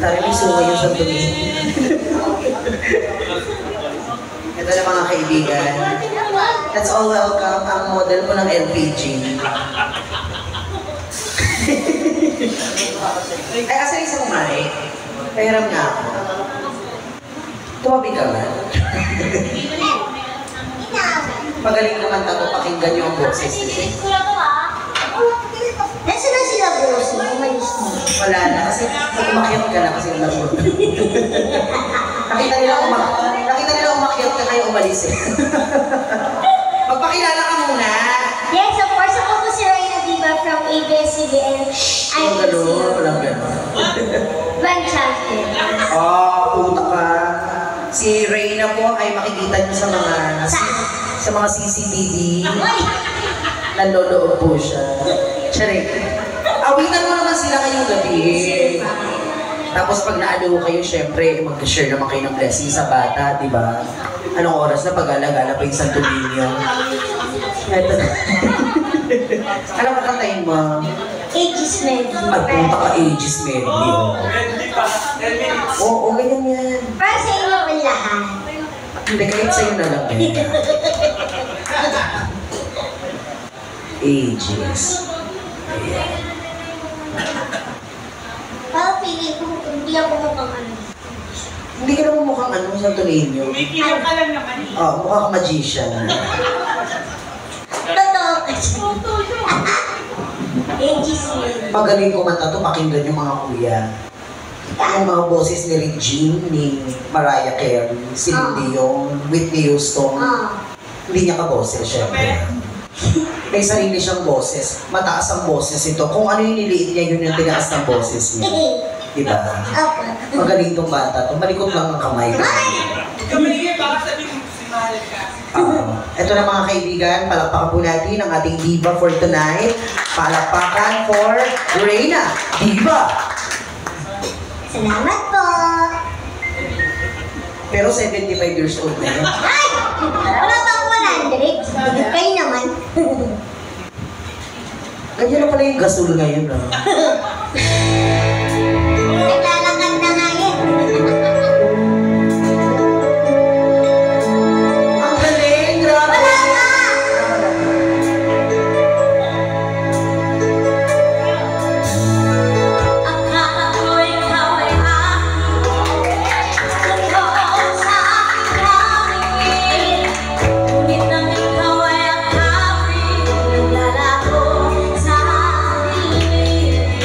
Tari may sungay yung Santo Niño. Ito na mga kaibigan. Let's all welcome ang model ko ng LPG. Ay, asa yung isang umari? Pahiram nga ako. Tumabi ka ba? Magaling naman tato, pakinggan niyo ang boses. Nasa na sila boss? Umalis mo. Wala na, kasi pag umakyat ka na kasi ulamod. Nakita nila umakyat ka kayo umalis eh. Magpakilala ka muna. Yes, of course. Ako po si Reyna Diva from ABS-CBN. I'm Walang gano'n. Van Champion. Puta ka. Si Reyna po ay makikita niyo sa mga CCTV. Naloloob po siya. Charik. Awitan mo naman sila ngayong gabi. Tapos pag naalo kayo, syempre, mag-share naman kayo ng blessing sa bata, di ba? Anong oras na pag-alagala pa yung Santo Niño? Ito na. Anong kakantayin mo? Aegis Medley. Ay, punta ka Aegis Medley. Oo, ganyan yan. Para sa inyo ang lahat. Hindi, kahit sa'yo na lang yan. Aegis. Ayan. Parang feeling ko, hindi ako mukhang ano. Hindi ka naman mukhang ano, Santo Niño. May kilang ka lang naman eh. Mukhang magician. Totoo kasi. Aegis Medley. Magaling kumanta to, pakinggan yung mga kuya. Yung mga boses ni Regine, ni Mariah Carey, Celine Dion, Whitney Houston. Hindi niya ka-boses, syempre. May sarili siyang boses. Mataas ang boses ito. Kung ano yung niliit niya, yun yung tinaas ng boses niya. Diba? Magaling tong bata to. Malikot lang ang kamay. Kamay, baka sabihin mo si Mahal ka. Ito na mga kaibigan, palakpakan po natin ang ating diva for tonight. Palakpakan for Reyna Diva. Salamat po. Pero 75 years old na yun. Ay! Wala pa ako 100. Kayo naman. Ganyan na pala yung gasol ngayon, ah. Naglalakad na nga yun. Ang galing! Grabe! Wala ka! Akala ko ikaw ay aking totoo sa aking hangin. Ngunit nang ikaw ay akapin, naglalako sa dilim.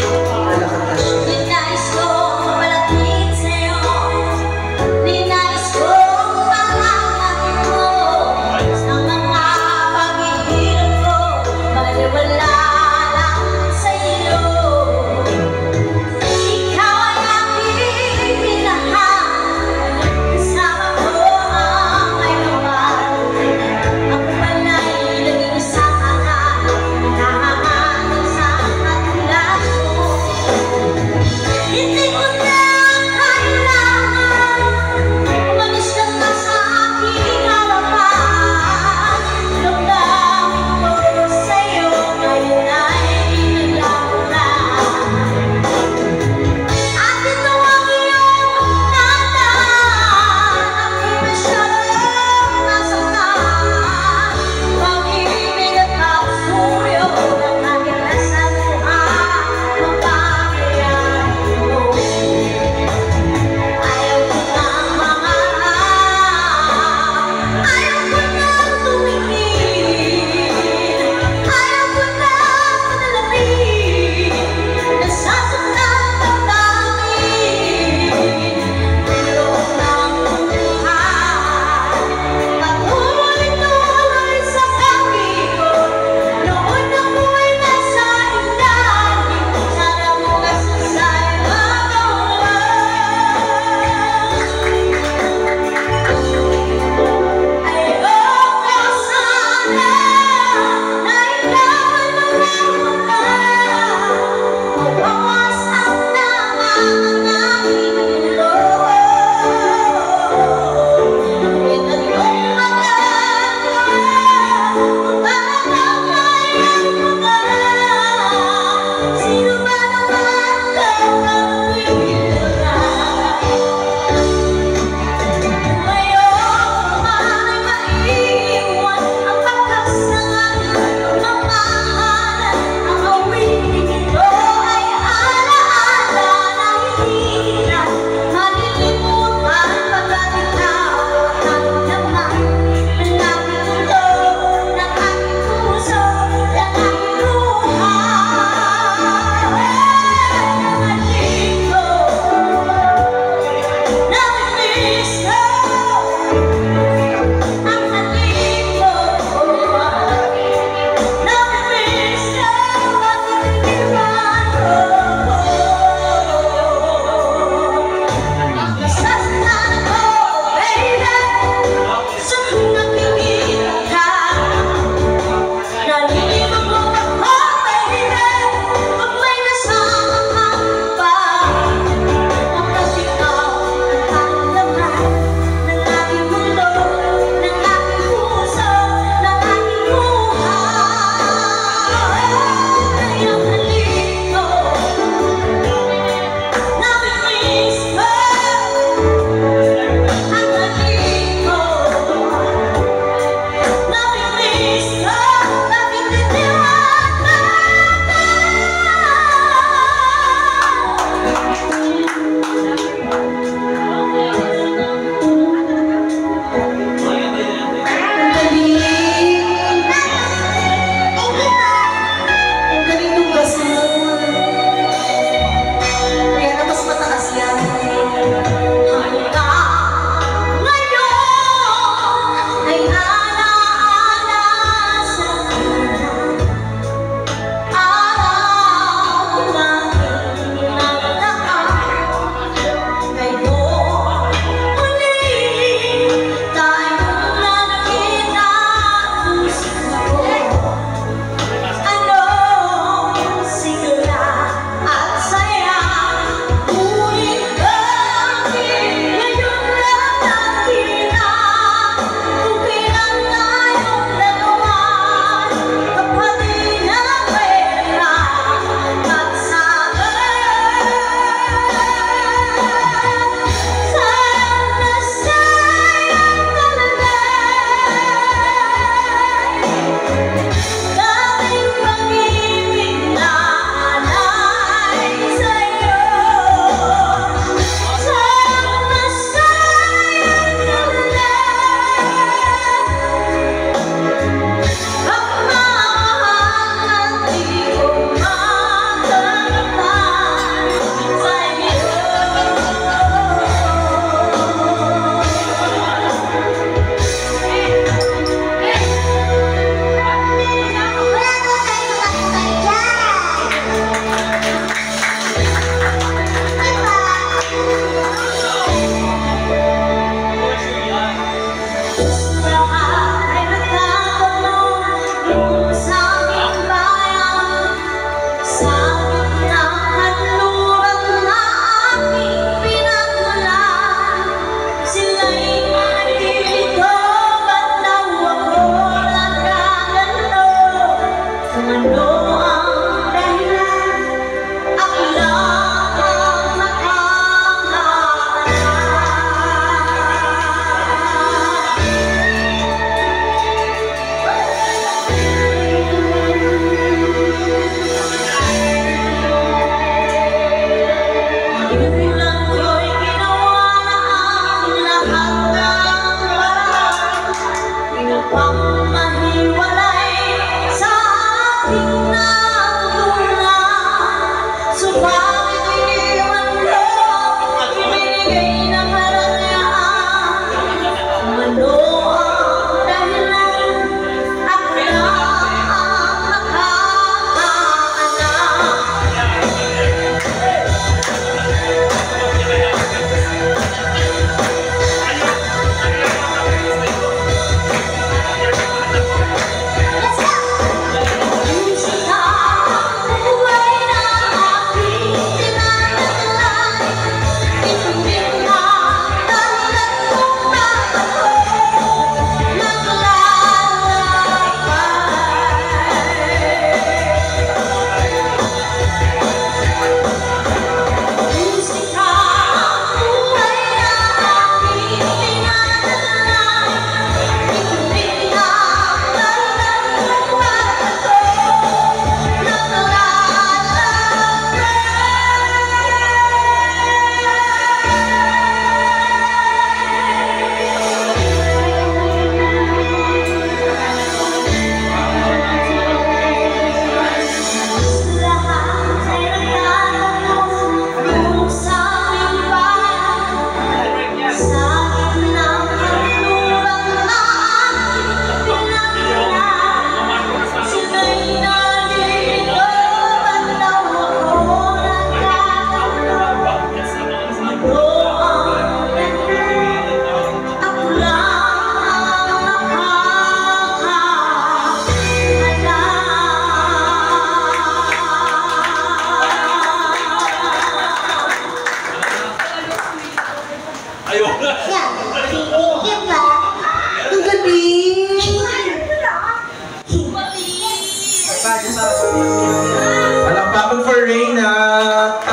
Palakpakan for Reyna.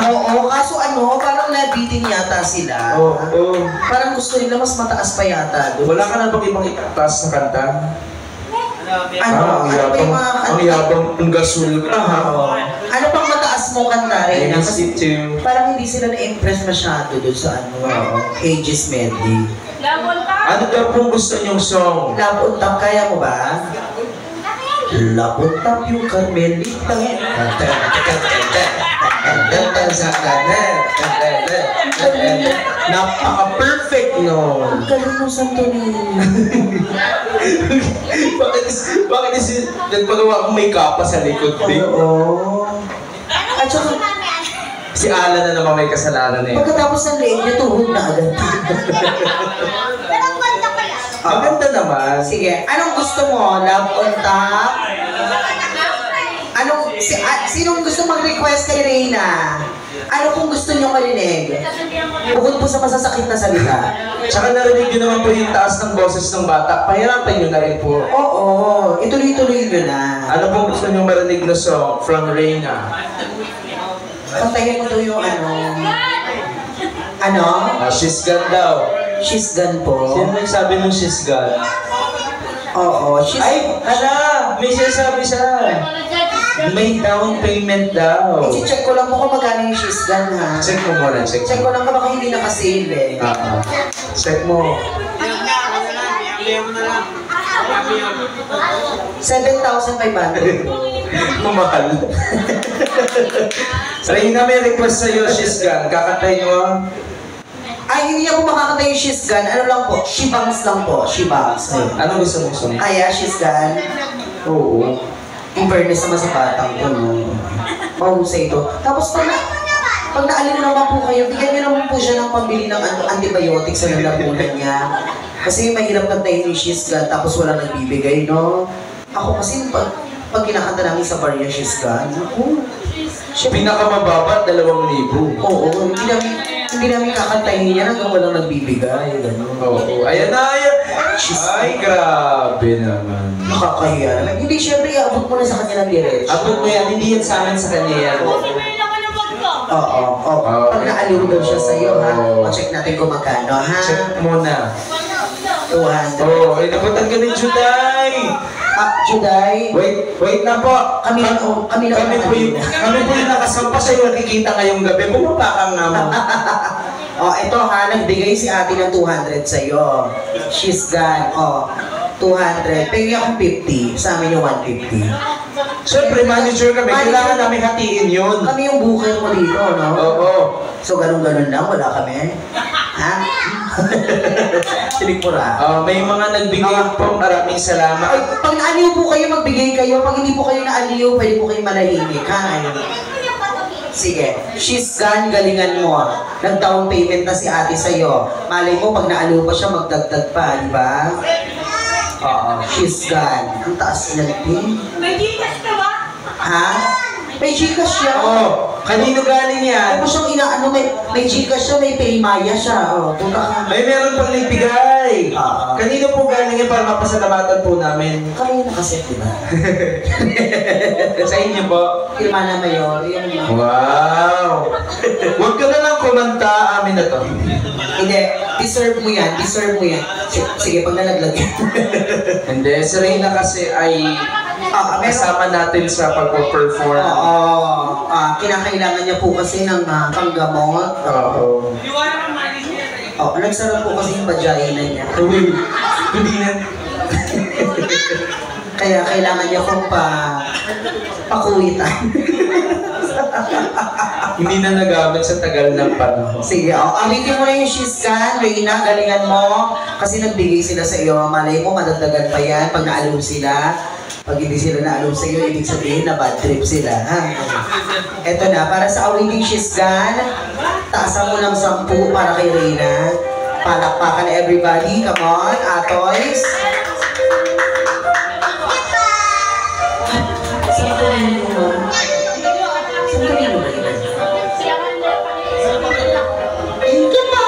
Oo, kaso ano, parang nabitin yata sila. Oo. Parang gusto nila mas mataas pa yata doon. Wala ka na bang ibang itaas na kanta? Ano? Ano pa yung mga Ang yabang ng gasol ka ha. Ano pang mataas mo kanta rin? I miss it too. Parang hindi sila na-impress masyado doon sa Ages Medley. Ano daw pong gusto niyong song? Lapuntap, kaya mo ba? Lapuntap yung Carmelita. Napaka-perfect no. Ang galing mo, Santo Niño. Bakit nagpagawa kong may kapa sa likod, babe? Oo. At saka, Si Alan na naman may kasalanan eh. pagkatapos ng leeg niya, tuhod na agad. Ang ganda naman. Sige, anong gusto mo? Love on top? Sinong gusto mag-request kay Reyna? Ano kung gusto niyo marinig? Bukod po sa masasakit na salita. Tsaka narinig nyo naman po yung taas ng boses ng bata. Pahirapan nyo na rin po. Oo, ituloy-tuloy nyo na. Ano pong gusto nyo marinig na song from Reyna? Pantayin mo daw yung ano. Ano? She's Gone daw. She's gone po. Sino nagsabi ng she's gone? Oo, she's... Ay, may sinasabi siya. May down payment daw. I-check ko lang po kung magkano yung she's gone, ha? Check mo muna, check Check mo. ko lang ka baka hindi nakasave eh. Check mo. 7,500. Mamahal. Reyna, may request sa'yo, she's gone. Kakantay nyo. Ay, hindi ako makakanta yung she's gone. Ano lang po? She bangs lang po. She bangs. Ano gusto mong song? Kaya she's gone. Oo. In fairness naman sa batang ko, no? Mahusay ito. Tapos pag naalala naman po kayo, bigyan niyo naman po siya ng pambili ng antibiotics sa lalamunan niya. Kasi mahirap kantayin yung she's gone, tapos walang nagbibigay, no? Ako kasi pag kinakanta namin sa bar yung she's gone, Pinakamababa, 2,000. oo, hindi namin kakantahin niya hanggang walang nagbibigay, gano'n. Oo. Ayan na, ayan. Ay, grabe naman. Nakakahiya naman. Hindi, syempre, iabot mo na sa kanya ng diretso. Abot mo yan, hindi yan sa amin sa kanya yan. Oo. Pag naaliw daw siya sa'yo, ha? Oo. O-check natin kung magkano, ha? Check mo na. 200. Oo, ay nabutan ka ni Juday. Juday. Wait na po. Kami po yung nakasampa sa'yo, nakikita ngayong gabi. Bumaba ka nga mo. Ito ha, nagbigay si ate ng 200 sa'yo. She's gone. 200. Pagyan akong 50. Sa amin yung 150. Siyempre, manager kami. Kailangan namin hatiin yun. Kami yung bukay mo dito, no? Oo. So, ganun-ganun lang, wala kami. Ha? Sinikmura. May mga nagbigay po. Maraming salamat. Ay, pag naaliw po kayo, magbigay kayo. Pag hindi po kayo naaliw, pwede po kayo manahimik, ha? Sige, she's gone, galingan mo. Nag-down payment na si ate sa'yo. Malay mo, pag naaliw pa siya, magdagdag pa, di ba? Oo, she's gone. Ang taas ng pin. May gigas ka ba? Ha? May Gcash siya. Oh, kanino galing yan? Tapos yung inaano, may Gcash siya, may Paymaya siya. Oh, punta ka. May meron pang nagbigay. Ah. Kanino po galing yan para mapasalamatan po namin? Kayo nakaset, di ba? Sa inyo po. Ilmana Mayor, yung... Wow! Huwag ka na lang kumanta, amin na to. Hindi, deserve mo yan, deserve mo yan. Sige, pag nalaglag yan. Hindi, si Reyna kasi ay kasama natin sa pag-perform. Oo, kinakailangan niya po kasi ng panggamot. Oo. Iwanan ang manager. Oo, nagsarap po kasi yung vagina niya. Uy, hindi na. Kaya kailangan niya pong pakuwitan. Hindi na nagamit sa tagal ng panahon. Sige, awitin mo na yung she's gone, Reyna, galingan mo. Kasi nagbigay sila sa iyo. Malay mo, madagdagan pa yan pag naaliw sila. Pag hindi sila naaliw sa iyo, ibig sabihin na bad trip sila. Ha? Eto na, para sa awiting she's gone, taasan mo ng 10 para kay Reyna. Palakpakan everybody, come on, Atoys. Saan kanino mo? Saan kanino ba yun? Thank you, ma!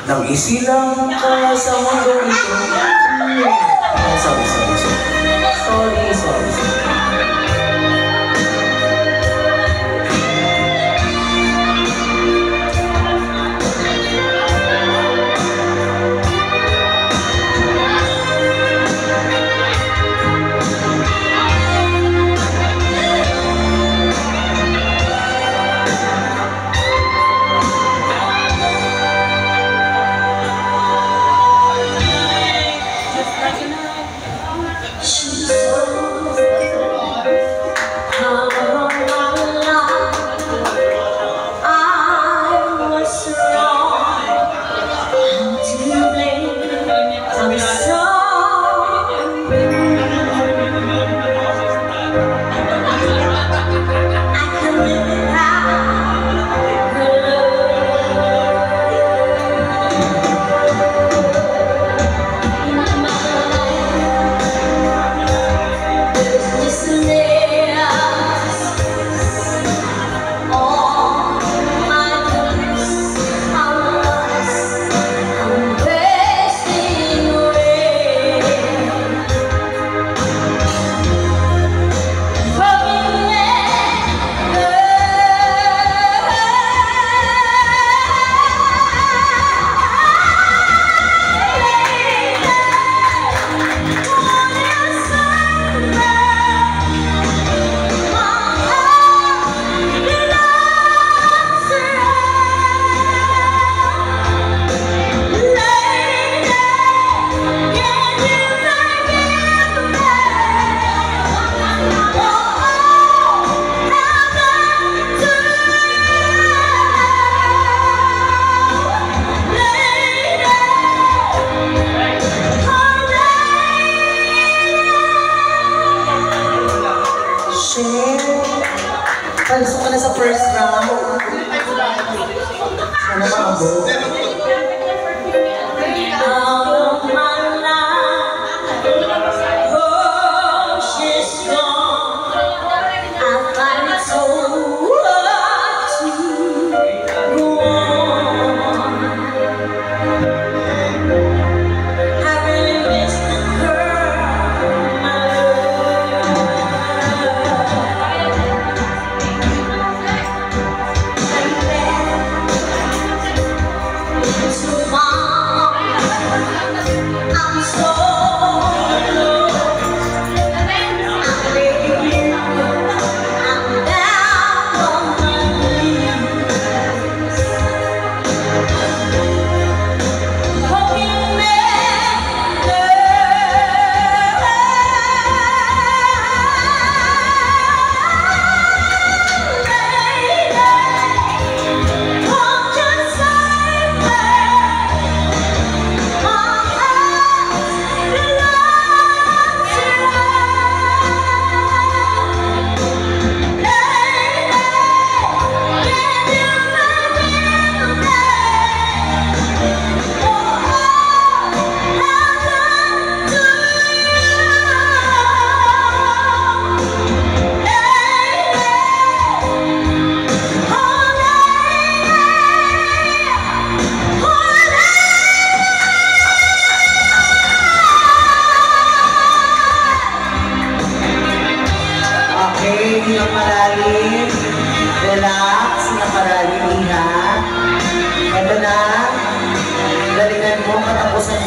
Nang isilang ka sa mundo ito. Sorry. She's so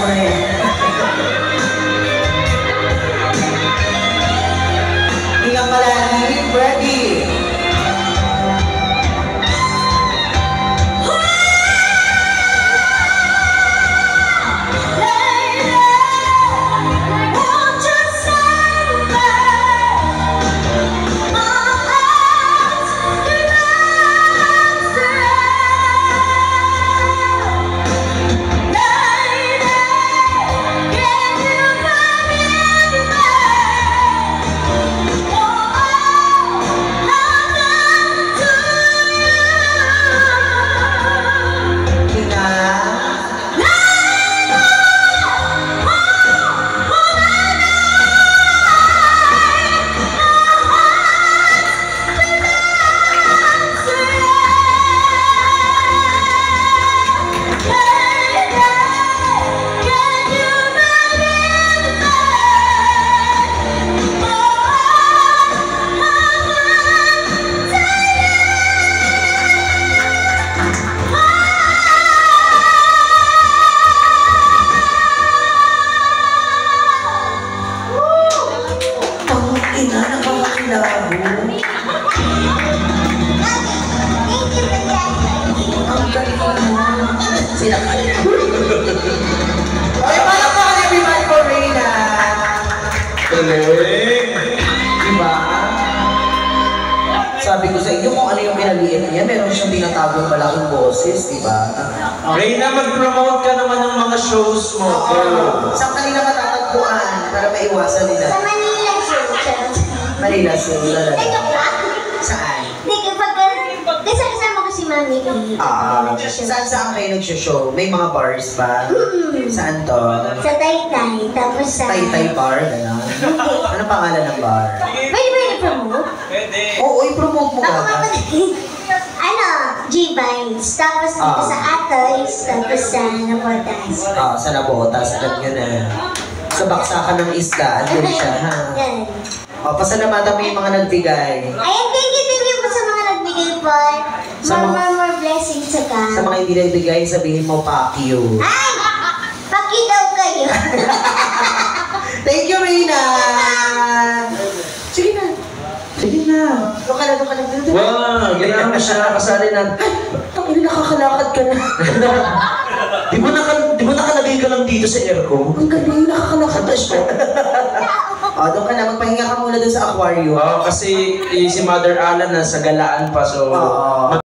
na yan. Hingang malalim, ready. Ina, nakakakilabo. Ang galing mo. Sila kayo. Okay, paano pa kanya Biman for Reyna? Galing! Diba? Sabi ko sa inyo kung ano yung pinaliit niya, meron siyang tinatagong malaking boses, diba? Reyna, mag-promote ka naman ng mga shows mo. Oo. Saan kanila matatagpuan para maiwasan nila? Sa Manila, sir. Manila, sila na. Joke lang. Saan? Hindi, kasi kasama ko si Mami. Saan kayo nagsishow? May mga bars ba? Saan to? Sa Taytay, tapos sa... Taytay bar, gano'n? Ano pangalan ng bar? Pwede ba i-promote? Pwede. Oo, i-promote mo Ako ba? ano, G-Vines, tapos dito sa Atoys, tapos sa Napotas. Sa Nabotas, alam nyo na. Sa baksakan ng isla, andun siya, ha? Yan. Pasalamatan mo yung mga nagbigay. Ayan, thank you po sa mga nagbigay po. Sa mga- More blessings sa ka. Sa mga hindi nagbigay, sabihin mo, fuck you. Ay! Paki daw kayo. Thank you, Reyna! Sige na. Sige na. Doon ka na, doon ka na. Doon ka na. Wow, ganyan mo siya kasali na. Tangina, nakakalakad ka na. Di ba nakalagay ka lang dito sa aircon? Ang galing, nakakalakad na siya. Doon ka na, magpahinga ka muna doon sa aquarium. Oo, kasi si Mother Alan nasa galaan pa, so Oo.